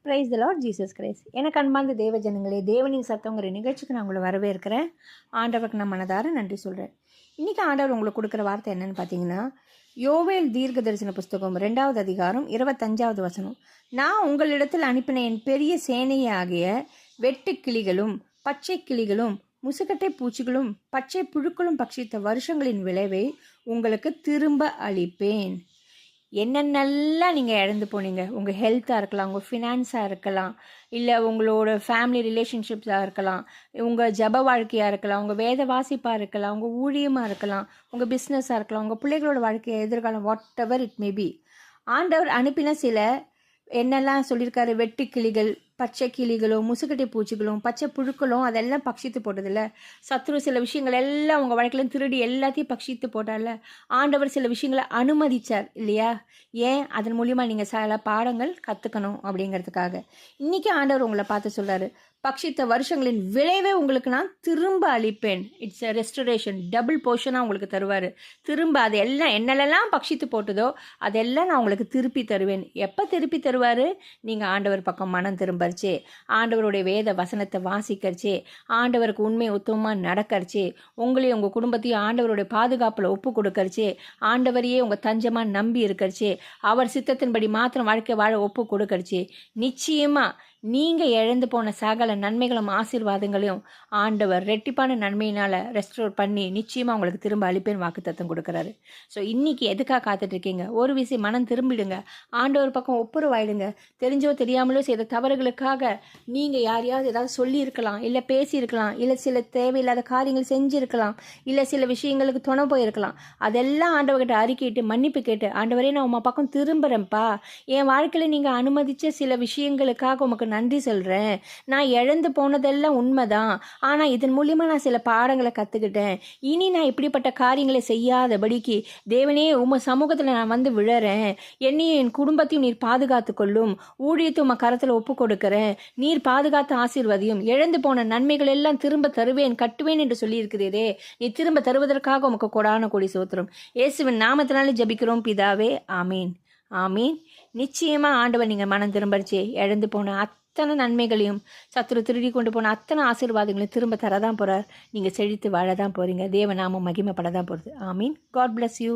Praise the Lord Jesus Christ. எனக்கு அன்பார்ந்த தேவ ஜனங்களே, தேவனின் சத்தங்கிற நிகழ்ச்சிக்கு நான் உங்களை வரவேற்கிறேன். ஆண்டவருக்கு நான் மனதார நன்றி சொல்கிறேன். இன்றைக்கி ஆண்டவர் உங்களுக்கு கொடுக்குற வார்த்தை என்னென்னு பார்த்தீங்கன்னா, யோவேல் தீர்க்க தரிசன புஸ்தகம் 2வது அதிகாரம் 25வது வசனம். நான் உங்களிடத்தில் அனுப்பின என் பெரிய சேனையாகிய வெட்டு கிளிகளும் பச்சை கிளிகளும் முசுக்கட்டை பூச்சிகளும் பச்சை புழுக்களும் பட்சித்த வருஷங்களின் விளைவை உங்களுக்கு திரும்ப அளிப்பேன். என்னென்னலாம் நீங்கள் இழந்து போனீங்க, உங்கள் ஹெல்த்தாக இருக்கலாம், உங்கள் ஃபினான்ஸாக இருக்கலாம், இல்லை உங்களோட ஃபேமிலி ரிலேஷன்ஷிப்ஸாக இருக்கலாம், உங்கள் ஜப வாழ்க்கையாக இருக்கலாம், உங்கள் வேத வாசிப்பாக இருக்கலாம், உங்கள் ஊழியமாக இருக்கலாம், உங்கள் பிஸ்னஸாக இருக்கலாம், உங்கள் பிள்ளைகளோட வாழ்க்கையை எதிர்காலம் what ever it may be. ஆண்டவர் அனுப்பின சில என்னெல்லாம் சொல்லியிருக்காரு, வெட்டு கிளிகள் பச்சை கிளிகளும் முசுக்கட்டை பூச்சிகளும் பச்சை புழுக்களும் அதெல்லாம் பட்சித்து போட்டதில்ல. சத்ரு சில விஷயங்கள் எல்லாம் உங்கள் வாழ்க்கையில திருடி எல்லாத்தையும் பட்சித்து போட்டார்ல. ஆண்டவர் சில விஷயங்களை அனுமதிச்சார் இல்லையா? ஏன்? அதன் மூலியமாக நீங்கள் சில பாடங்கள் கற்றுக்கணும் அப்படிங்கிறதுக்காக. இன்றைக்கி ஆண்டவர் உங்களை பார்த்து சொல்கிறாரு, பட்சித்த வருஷங்களின் விளைவே உங்களுக்கு நான் திரும்ப அளிப்பேன். இட்ஸ் அ ரெஸ்டரேஷன், டபுள் போர்ஷனாக உங்களுக்கு தருவார். திரும்ப அது எல்லாம் என்னெல்லாம் பட்சித்து போட்டதோ அதெல்லாம் நான் உங்களுக்கு திருப்பி தருவேன். எப்போ திருப்பி தருவார்? நீங்கள் ஆண்டவர் பக்கம் மனம் திரும்பரிச்சே, ஆண்டவருடைய வேத வசனத்தை வாசிக்கிறச்சே, ஆண்டவருக்கு உண்மை உத்தமமாக நடக்கிறச்சே, உங்களையும் உங்கள் குடும்பத்தையும் ஆண்டவருடைய பாதுகாப்பில் ஒப்பு கொடுக்கறச்சே, ஆண்டவரையே உங்கள் தஞ்சமாக நம்பி இருக்கிறச்சே, அவர் சித்தத்தின்படி மாத்திரம் வாழ்க்கை வாழ ஒப்பு கொடுக்கறச்சே, நிச்சயமாக நீங்கள் இழந்து போன சகல நன்மைகளும் ஆசீர்வாதங்களையும் ஆண்டவர் ரெட்டிப்பான நன்மையினால் ரெஸ்டோர் பண்ணி நிச்சயமாக உங்களுக்கு திரும்ப அளிப்பேன் வாக்குத்தத்தம் கொடுக்குறாரு. ஸோ இன்றைக்கி எதுக்காக காத்துட்ருக்கீங்க? ஒரு விஷயம், மனம் திரும்பிடுங்க, ஆண்டவர் பக்கம் ஒப்புரவாயிடுங்க. தெரிஞ்சோ தெரியாமலோ செய்த தவறுகளுக்காக நீங்கள் யாரையாவது ஏதாவது சொல்லியிருக்கலாம், இல்லை பேசியிருக்கலாம், இல்லை சில தேவையில்லாத காரியங்கள் செஞ்சுருக்கலாம், இல்லை சில விஷயங்களுக்கு துணை போயிருக்கலாம். அதெல்லாம் ஆண்டவர்கிட்ட அறிக்கையிட்டு மன்னிப்பு கேட்டு, ஆண்டவரே நான் உங்கள் பக்கம் திரும்புகிறேன்ப்பா, என் வாழ்க்கையில் நீங்கள் அனுமதித்த சில விஷயங்களுக்காக உமக்கு நன்றி சொல்கிறேன். நான் இழந்து போனதெல்லாம் உண்மைதான், ஆனால் இதன் மூலியமாக நான் சில பாடங்களை கற்றுக்கிட்டேன். இனி நான் இப்படிப்பட்ட காரியங்களை செய்யாதபடிக்கு தேவனே உம சமூகத்தில் நான் வந்து விழறேன். என்னையும் என் குடும்பத்தையும் நீர் பாதுகாத்து கொள்ளும். ஊழியத்தை உம கரத்தில் ஒப்பு கொடுக்கிறேன். நீர் பாதுகாத்து ஆசீர்வதியும். இழந்து போன நன்மைகள் எல்லாம் திரும்ப தருவேன், கட்டுவேன் என்று சொல்லியிருக்கிறதே, நீ திரும்ப தருவதற்காக உமக்கு கொடான கொடி சோத்திரம். இயேசுவின் நாமத்தினாலே ஜபிக்கிறோம் பிதாவே, ஆமீன் ஆமீன். நிச்சயமாக ஆண்டவர் நீங்கள் மனம் திரும்பரிச்சே, இழந்து போன அத்தனை நன்மைகளையும் சத்துரு திருடி கொண்டு போன அத்தனை ஆசீர்வாதங்களையும் திரும்ப தரதான் போகிறார். நீங்கள் செழித்து வாழ தான் போகிறீங்க. தேவ நாமம் மகிமைப்பட தான் போகிறது. ஆமீன். God bless you.